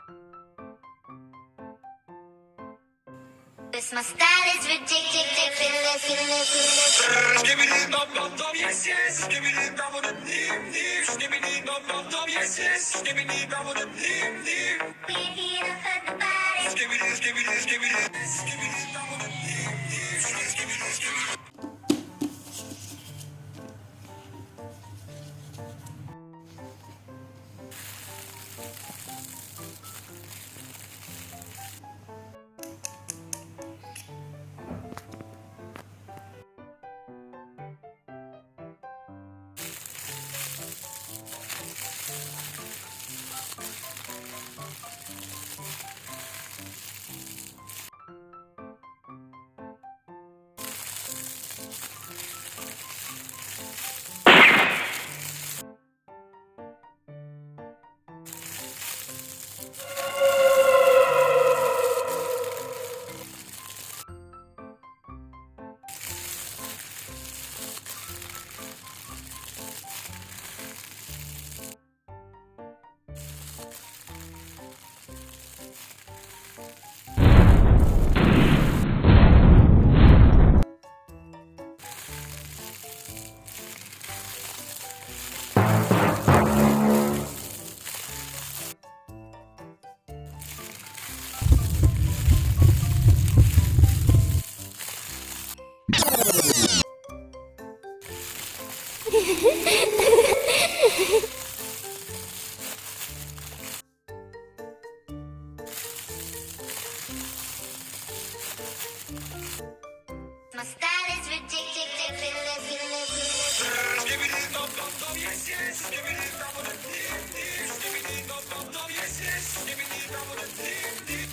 This my style is ridiculous. Skibidi dum dum dum yes yes. Skibidi dum dum dim dim. Skibidi dum dum dum yes yes. Skibidi dum dum dim dim. We're here to hurt the body. Skibidi skibidi skibidi. Skibidi dum dum dim dim. Skibidi skibidi. My style is ridiculous. Skibidi dum dum dum yes yes. Skibidi dum dum dim dim. Skibidi dum dum dum yes yes. Skibidi dum dum dim dim.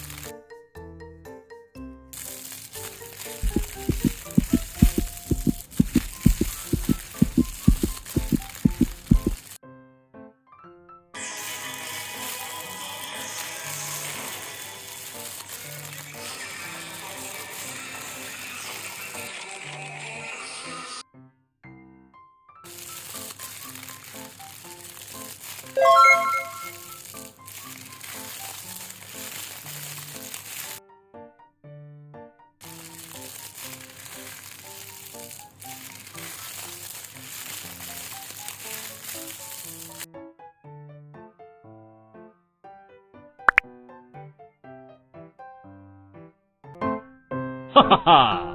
Ha ha ha!